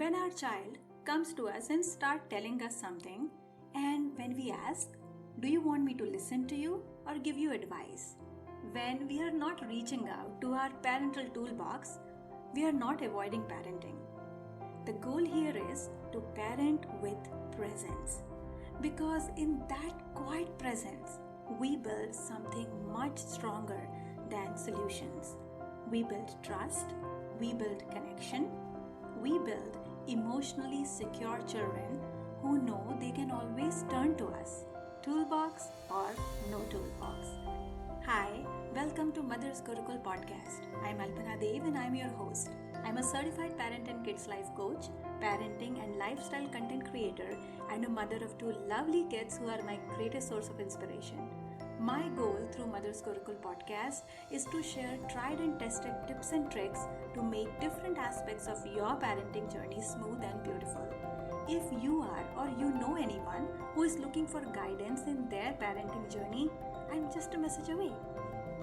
When our child comes to us and start telling us something, and when we ask, do you want me to listen to you or give you advice? When we are not reaching out to our parental toolbox, we are not avoiding parenting. The goal here is to parent with presence. Because in that quiet presence, we build something much stronger than solutions. We build trust, we build connection, we build emotionally secure children who know they can always turn to us, toolbox or no toolbox. Hi, welcome to Mother's Gurukul podcast. I'm Alpana Dev and I'm your host. I'm a certified parent and kids life coach, parenting and lifestyle content creator, and a mother of two lovely kids who are my greatest source of inspiration. My goal through Mother's Gurukul podcast is to share tried and tested tips and tricks to make different aspects of your parenting journey smooth and beautiful. If you are or you know anyone who is looking for guidance in their parenting journey, I'm just a message away.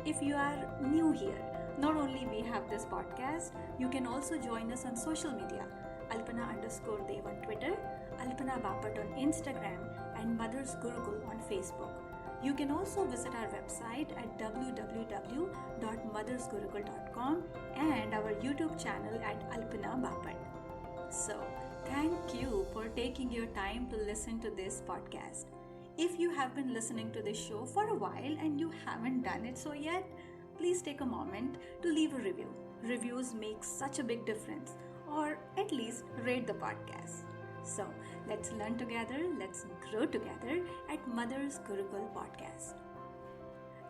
If you are new here, not only we have this podcast, you can also join us on social media, Alpana_Dev on Twitter, Alpana Bapat on Instagram, and Mother's Gurukul on Facebook. You can also visit our website at www.mothersgurukul.com and our YouTube channel at Alpana Bapat. So, thank you for taking your time to listen to this podcast. If you have been listening to this show for a while and you haven't done it so yet, please take a moment to leave a review. Reviews make such a big difference, or at least rate the podcast. So, let's learn together, let's grow together at Mother's Gurukul podcast.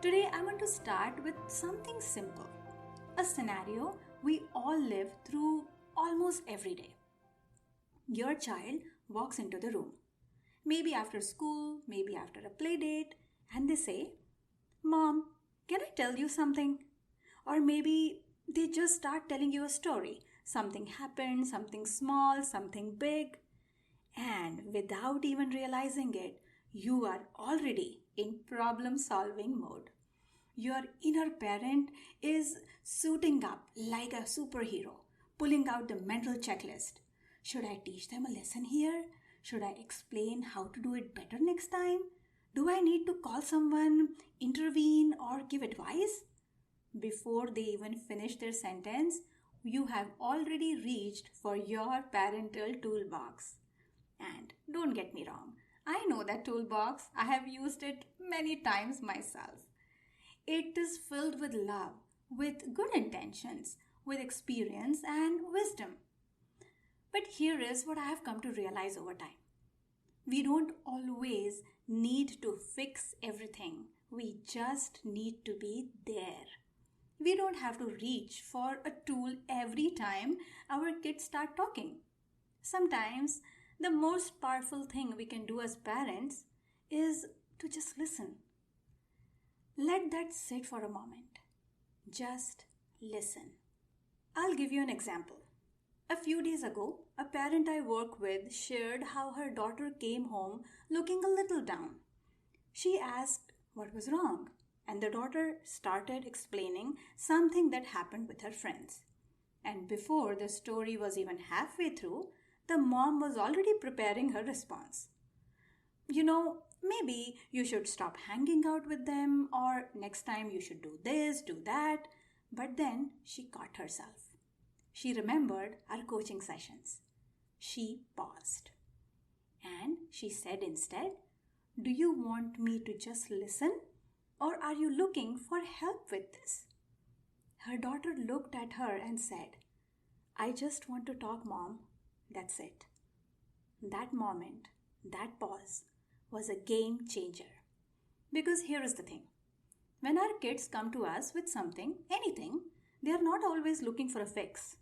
Today, I want to start with something simple. A scenario we all live through almost every day. Your child walks into the room. Maybe after school, maybe after a play date, and they say, "Mom, can I tell you something?" Or maybe they just start telling you a story. Something happened, something small, something big. And without even realizing it, you are already in problem-solving mode. Your inner parent is suiting up like a superhero, pulling out the mental checklist. Should I teach them a lesson here? Should I explain how to do it better next time? Do I need to call someone, intervene, or give advice? Before they even finish their sentence, you have already reached for your parental toolbox. And don't get me wrong, I know that toolbox. I have used it many times myself. It is filled with love, with good intentions, with experience and wisdom. But here is what I have come to realize over time. We don't always need to fix everything. We just need to be there. We don't have to reach for a tool every time our kids start talking. Sometimes the most powerful thing we can do as parents is to just listen. Let that sit for a moment. Just listen. I'll give you an example. A few days ago, a parent I work with shared how her daughter came home looking a little down. She asked what was wrong, and the daughter started explaining something that happened with her friends. And before the story was even halfway through, the mom was already preparing her response. Maybe you should stop hanging out with them, or next time you should do this, do that. But then she caught herself. She remembered our coaching sessions. She paused. And she said instead, "Do you want me to just listen? Or are you looking for help with this?" Her daughter looked at her and said, "I just want to talk, Mom. That's it." That moment, that pause, was a game changer. Because here is the thing. When our kids come to us with something, anything, they are not always looking for a fix.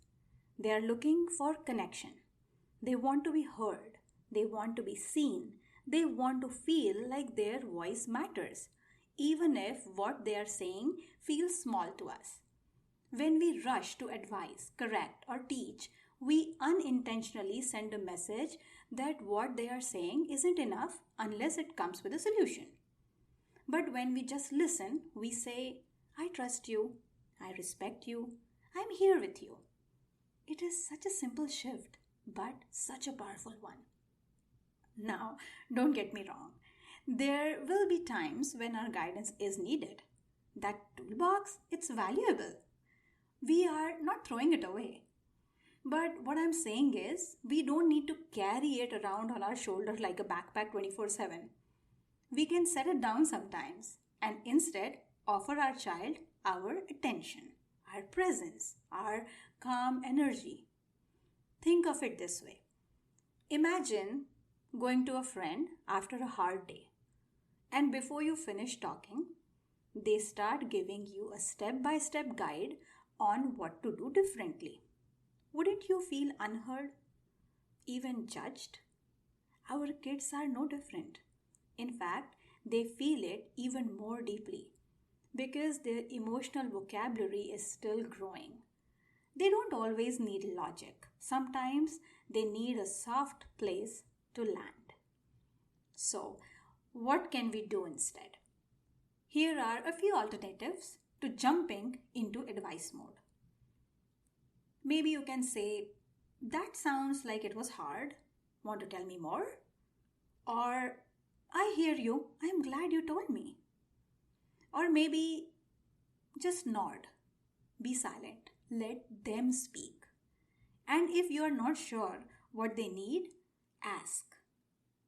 They are looking for connection. They want to be heard. They want to be seen. They want to feel like their voice matters, even if what they are saying feels small to us. When we rush to advise, correct, or teach, we unintentionally send a message that what they are saying isn't enough unless it comes with a solution. But when we just listen, we say, "I trust you, I respect you, I'm here with you." It is such a simple shift, but such a powerful one. Now, don't get me wrong. There will be times when our guidance is needed. That toolbox, it's valuable. We are not throwing it away. But what I'm saying is, we don't need to carry it around on our shoulder like a backpack 24/7. We can set it down sometimes and instead offer our child our attention, our presence, our calm energy. Think of it this way. Imagine going to a friend after a hard day, and before you finish talking, they start giving you a step by step guide on what to do differently. Wouldn't you feel unheard, even judged? Our kids are no different. In fact, they feel it even more deeply because their emotional vocabulary is still growing. They don't always need logic. Sometimes they need a soft place to land. So, what can we do instead? Here are a few alternatives to jumping into advice mode. Maybe you can say, "That sounds like it was hard. Want to tell me more?" Or, "I hear you. I'm glad you told me." Or maybe just nod. Be silent. Let them speak. And if you are not sure what they need, ask.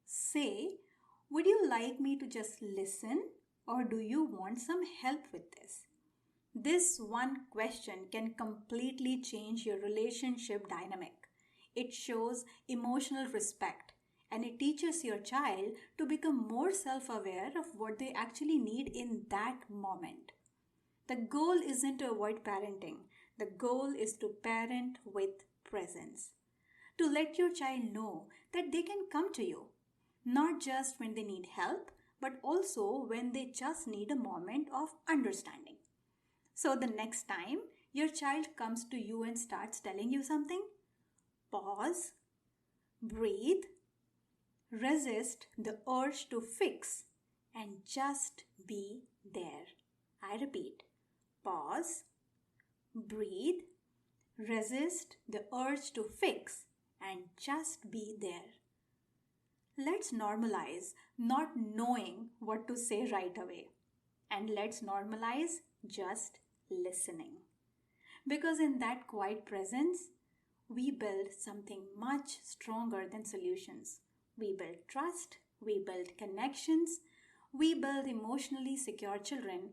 Say, "Would you like me to just listen, or do you want some help with this?" This one question can completely change your relationship dynamic. It shows emotional respect and it teaches your child to become more self aware of what they actually need in that moment. The goal isn't to avoid parenting, the goal is to parent with presence. To let your child know that they can come to you, not just when they need help, but also when they just need a moment of understanding. So the next time your child comes to you and starts telling you something, pause, breathe, resist the urge to fix, and just be there. I repeat, pause, breathe, resist the urge to fix, and just be there. Let's normalize not knowing what to say right away. And let's normalize just listening. Because in that quiet presence, we build something much stronger than solutions. We build trust, we build connections, we build emotionally secure children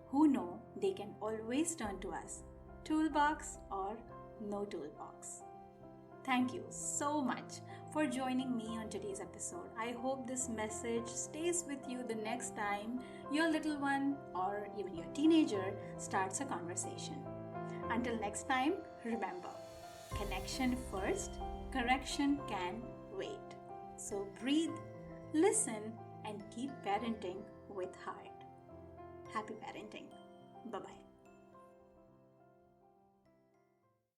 who know they can always turn to us, toolbox or no toolbox. Thank you so much for joining me on today's episode. I hope this message stays with you the next time your little one or even your teenager starts a conversation. Until next time, remember, connection first, correction can wait. So breathe, listen, and keep parenting with heart. Happy parenting. Bye-bye.